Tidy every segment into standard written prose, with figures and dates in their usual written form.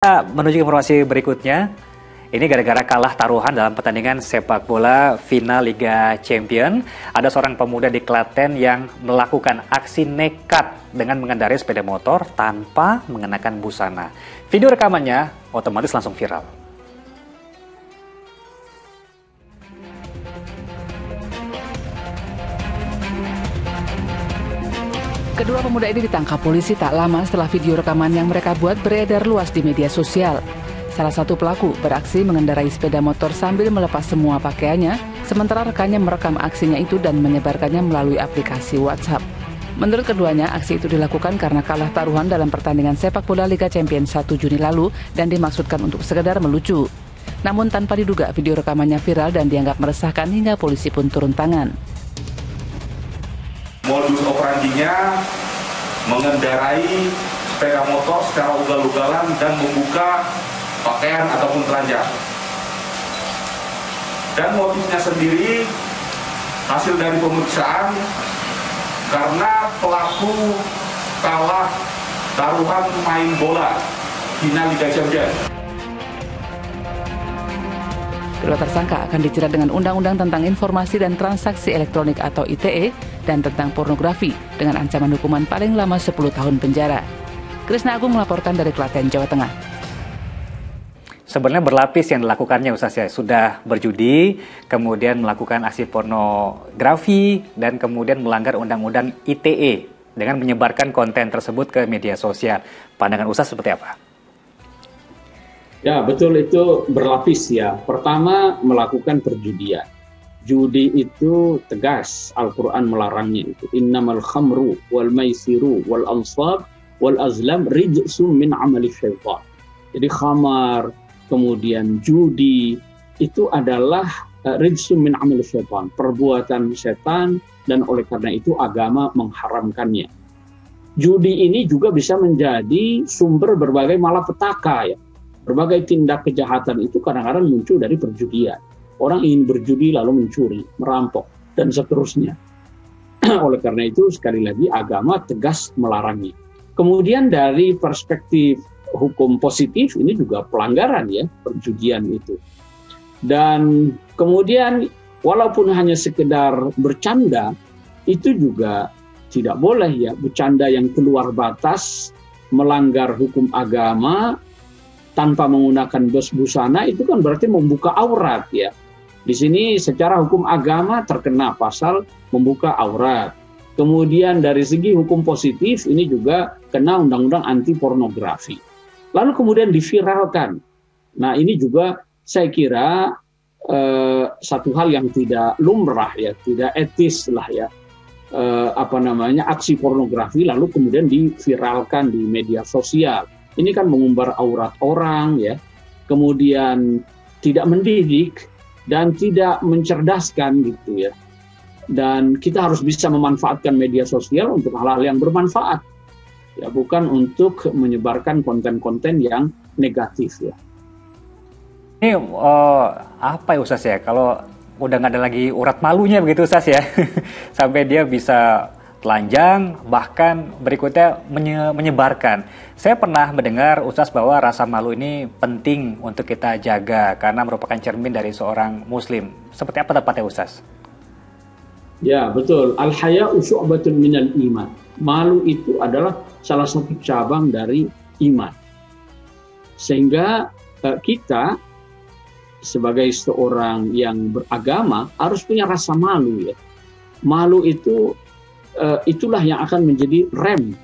Menuju informasi berikutnya, ini gara-gara kalah taruhan dalam pertandingan sepak bola final Liga Champions, ada seorang pemuda di Klaten yang melakukan aksi nekat dengan mengendarai sepeda motor tanpa mengenakan busana. Video rekamannya otomatis langsung viral. Kedua pemuda ini ditangkap polisi tak lama setelah video rekaman yang mereka buat beredar luas di media sosial. Salah satu pelaku beraksi mengendarai sepeda motor sambil melepas semua pakaiannya, sementara rekannya merekam aksinya itu dan menyebarkannya melalui aplikasi WhatsApp. Menurut keduanya, aksi itu dilakukan karena kalah taruhan dalam pertandingan sepak bola Liga Champions 1 Juni lalu dan dimaksudkan untuk sekedar melucu. Namun tanpa diduga, video rekamannya viral dan dianggap meresahkan hingga polisi pun turun tangan. Modus operandinya mengendarai sepeda motor secara ugal-ugalan dan membuka pakaian ataupun telanjang. Dan motifnya sendiri hasil dari pemeriksaan karena pelaku kalah taruhan main bola final Liga Champions. Kedua tersangka akan dijerat dengan Undang-Undang tentang Informasi dan Transaksi Elektronik atau ITE dan tentang pornografi dengan ancaman hukuman paling lama 10 tahun penjara. Krisna Agung melaporkan dari Klaten, Jawa Tengah. Sebenarnya berlapis yang dilakukannya Ustaz ya. Sudah berjudi, kemudian melakukan aksi pornografi, dan kemudian melanggar Undang-Undang ITE dengan menyebarkan konten tersebut ke media sosial. Pandangan Ustaz seperti apa? Ya, betul, itu berlapis ya. Pertama, melakukan perjudian. Judi itu tegas, Al-Quran melarangnya itu. Innamal khamru wal maisiru wal ansab wal azlam rijsum min amali syaitan. Jadi khamar, kemudian judi, itu adalah rijsum min amali syaitan, perbuatan setan, dan oleh karena itu agama mengharamkannya. Judi ini juga bisa menjadi sumber berbagai malapetaka ya. Berbagai tindak kejahatan itu kadang-kadang muncul dari perjudian. Orang ingin berjudi lalu mencuri, merampok, dan seterusnya. Oleh karena itu, sekali lagi, agama tegas melarangnya. Kemudian dari perspektif hukum positif, ini juga pelanggaran ya, perjudian itu. Dan kemudian, walaupun hanya sekedar bercanda, itu juga tidak boleh ya, bercanda yang keluar batas, melanggar hukum agama, tanpa menggunakan busana, itu kan berarti membuka aurat ya. Di sini secara hukum agama terkena pasal membuka aurat. Kemudian dari segi hukum positif ini juga kena undang-undang anti pornografi. Lalu kemudian diviralkan. Nah ini juga saya kira satu hal yang tidak lumrah ya, tidak etis lah ya. Aksi pornografi lalu kemudian diviralkan di media sosial. Ini kan mengumbar aurat orang ya, kemudian tidak mendidik dan tidak mencerdaskan gitu ya. Dan kita harus bisa memanfaatkan media sosial untuk hal-hal yang bermanfaat, ya bukan untuk menyebarkan konten-konten yang negatif ya. Ini apa ya Ustaz ya, kalau udah nggak ada lagi urat malunya begitu Ustaz ya, sampai dia bisa telanjang, bahkan berikutnya menyebarkan. Saya pernah mendengar Ustaz bahwa rasa malu ini penting untuk kita jaga karena merupakan cermin dari seorang muslim. Seperti apa tepatnya Ustaz? Ya betul, al-haya'u syu'batun minal iman. Malu itu adalah salah satu cabang dari iman. Sehingga kita sebagai seorang yang beragama harus punya rasa malu ya. Malu itu itulah yang akan menjadi rem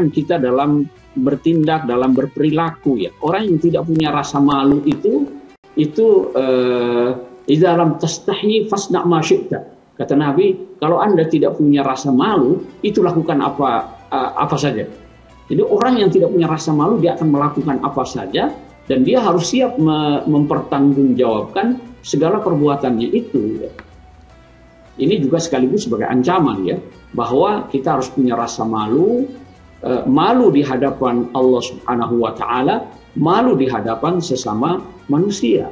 kita dalam bertindak, dalam berperilaku ya. Orang yang tidak punya rasa malu itu idza lam tastahi fasna' ma syi'ta. Kata Nabi, kalau Anda tidak punya rasa malu, itu lakukan apa saja. Jadi orang yang tidak punya rasa malu, dia akan melakukan apa saja dan dia harus siap mempertanggungjawabkan segala perbuatannya itu ya. Ini juga sekaligus sebagai ancaman ya, bahwa kita harus punya rasa malu, malu di hadapan Allah Subhanahu wa Ta'ala, malu di hadapan sesama manusia.